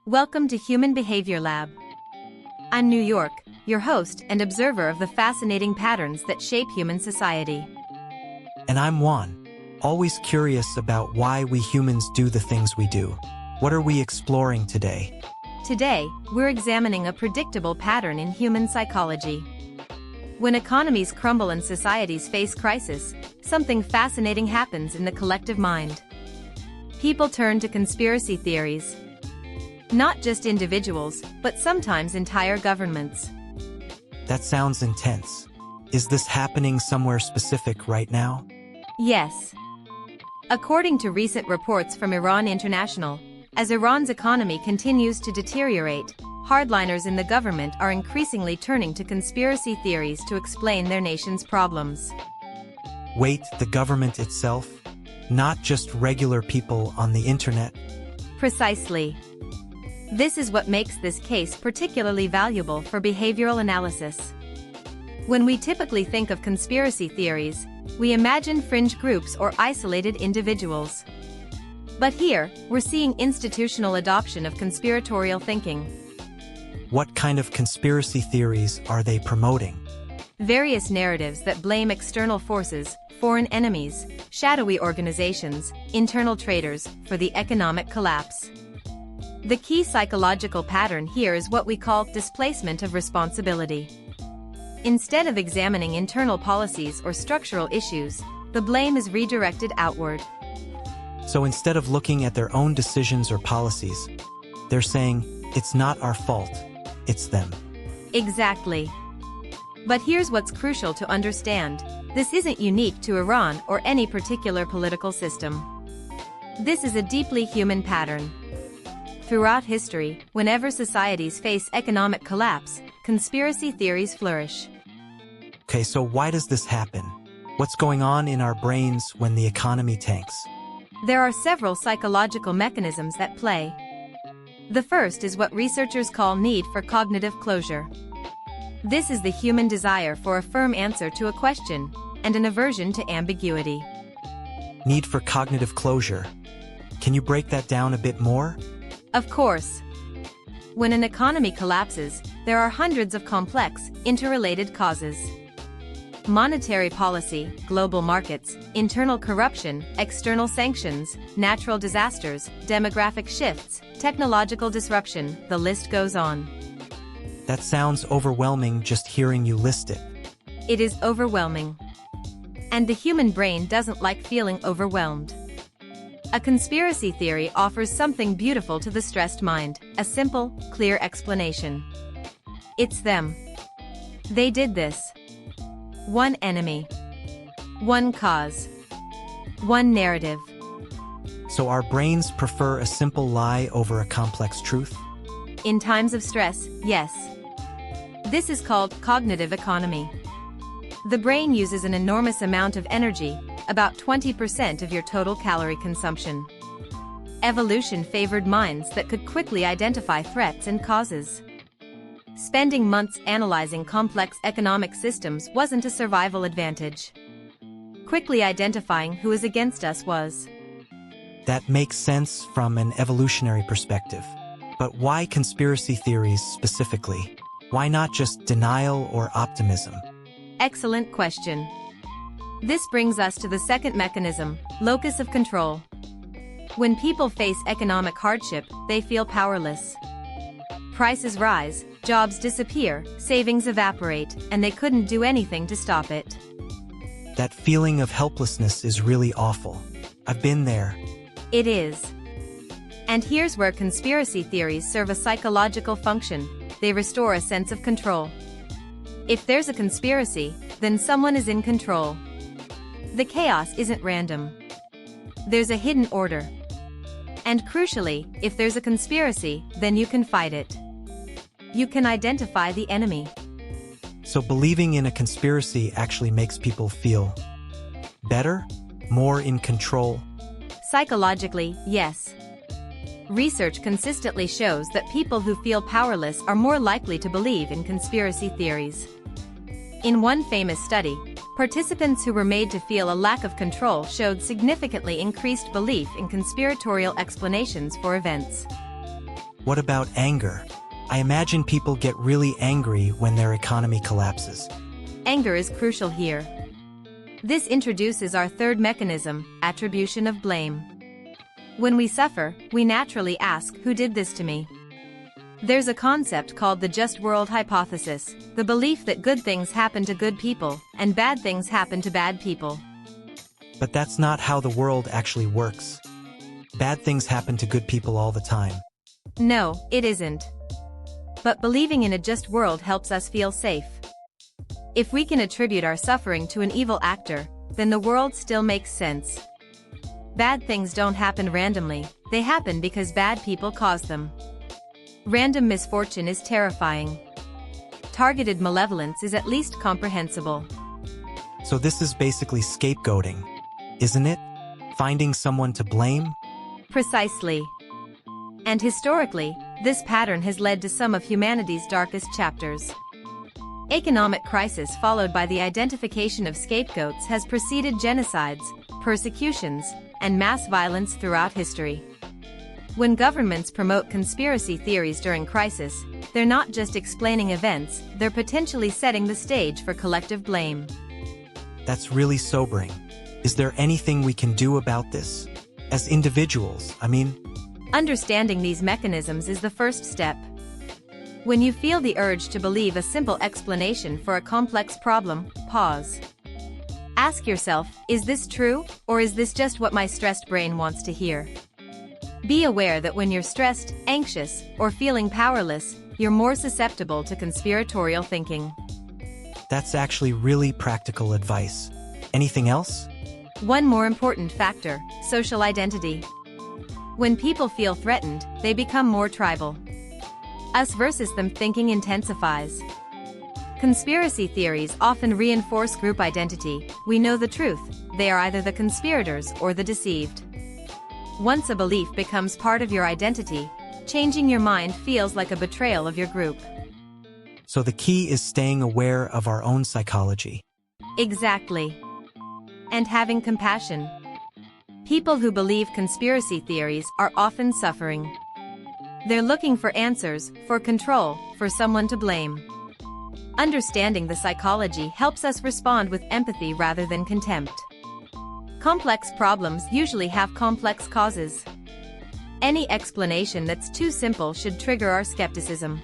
Welcome to Human Behavior Lab. I'm New York, your host and observer of the fascinating patterns that shape human society. And I'm Juan, always curious about why we humans do the things we do. What are we exploring today? Today, we're examining a predictable pattern in human psychology. When economies crumble and societies face crisis, something fascinating happens in the collective mind. People turn to conspiracy theories. Not just individuals, but sometimes entire governments. That sounds intense. Is this happening somewhere specific right now? Yes. According to recent reports from Iran International, as Iran's economy continues to deteriorate, hardliners in the government are increasingly turning to conspiracy theories to explain their nation's problems. Wait, the government itself? Not just regular people on the internet? Precisely. This is what makes this case particularly valuable for behavioral analysis. When we typically think of conspiracy theories, we imagine fringe groups or isolated individuals. But here, we're seeing institutional adoption of conspiratorial thinking. What kind of conspiracy theories are they promoting? Various narratives that blame external forces, foreign enemies, shadowy organizations, internal traitors, for the economic collapse. The key psychological pattern here is what we call displacement of responsibility. Instead of examining internal policies or structural issues, the blame is redirected outward. So instead of looking at their own decisions or policies, they're saying, it's not our fault, it's them. Exactly. But here's what's crucial to understand. This isn't unique to Iran or any particular political system. This is a deeply human pattern. Throughout history, whenever societies face economic collapse, conspiracy theories flourish. Okay, so why does this happen? What's going on in our brains when the economy tanks? There are several psychological mechanisms at play. The first is what researchers call need for cognitive closure. This is the human desire for a firm answer to a question, and an aversion to ambiguity. Need for cognitive closure. Can you break that down a bit more? Of course. When an economy collapses, there are hundreds of complex, interrelated causes. Monetary policy, global markets, internal corruption, external sanctions, natural disasters, demographic shifts, technological disruption, the list goes on. That sounds overwhelming just hearing you list it. It is overwhelming. And the human brain doesn't like feeling overwhelmed. A conspiracy theory offers something beautiful to the stressed mind, a simple, clear explanation. It's them. They did this. One enemy. One cause. One narrative. So our brains prefer a simple lie over a complex truth? In times of stress, yes. This is called cognitive economy. The brain uses an enormous amount of energy, about 20% of your total calorie consumption. Evolution favored minds that could quickly identify threats and causes. Spending months analyzing complex economic systems wasn't a survival advantage. Quickly identifying who is against us was. That makes sense from an evolutionary perspective. But why conspiracy theories specifically? Why not just denial or optimism? Excellent question. This brings us to the second mechanism, locus of control. When people face economic hardship, they feel powerless. Prices rise, jobs disappear, savings evaporate, and they couldn't do anything to stop it. That feeling of helplessness is really awful. I've been there. It is. And here's where conspiracy theories serve a psychological function. They restore a sense of control. If there's a conspiracy, then someone is in control. The chaos isn't random. There's a hidden order. And crucially, if there's a conspiracy, then you can fight it. You can identify the enemy. So believing in a conspiracy actually makes people feel better? More in control? Psychologically, yes. Research consistently shows that people who feel powerless are more likely to believe in conspiracy theories. In one famous study, participants who were made to feel a lack of control showed significantly increased belief in conspiratorial explanations for events. What about anger? I imagine people get really angry when their economy collapses. Anger is crucial here. This introduces our third mechanism, attribution of blame. When we suffer, we naturally ask, who did this to me? There's a concept called the just world hypothesis, the belief that good things happen to good people, and bad things happen to bad people. But that's not how the world actually works. Bad things happen to good people all the time. No, it isn't. But believing in a just world helps us feel safe. If we can attribute our suffering to an evil actor, then the world still makes sense. Bad things don't happen randomly, they happen because bad people cause them. Random misfortune is terrifying. Targeted malevolence is at least comprehensible. So this is basically scapegoating, isn't it? Finding someone to blame? Precisely. And historically, this pattern has led to some of humanity's darkest chapters. Economic crisis followed by the identification of scapegoats has preceded genocides, persecutions, and mass violence throughout history. When governments promote conspiracy theories during crisis, they're not just explaining events, they're potentially setting the stage for collective blame. That's really sobering. Is there anything we can do about this? As individuals, I mean. Understanding these mechanisms is the first step. When you feel the urge to believe a simple explanation for a complex problem, pause. Ask yourself, is this true, or is this just what my stressed brain wants to hear? Be aware that when you're stressed, anxious, or feeling powerless, you're more susceptible to conspiratorial thinking. That's actually really practical advice. Anything else? One more important factor, social identity. When people feel threatened, they become more tribal. Us versus them thinking intensifies. Conspiracy theories often reinforce group identity. We know the truth, they are either the conspirators or the deceived. Once a belief becomes part of your identity, changing your mind feels like a betrayal of your group. So the key is staying aware of our own psychology. Exactly. And having compassion. People who believe conspiracy theories are often suffering. They're looking for answers, for control, for someone to blame. Understanding the psychology helps us respond with empathy rather than contempt. Complex problems usually have complex causes. Any explanation that's too simple should trigger our skepticism.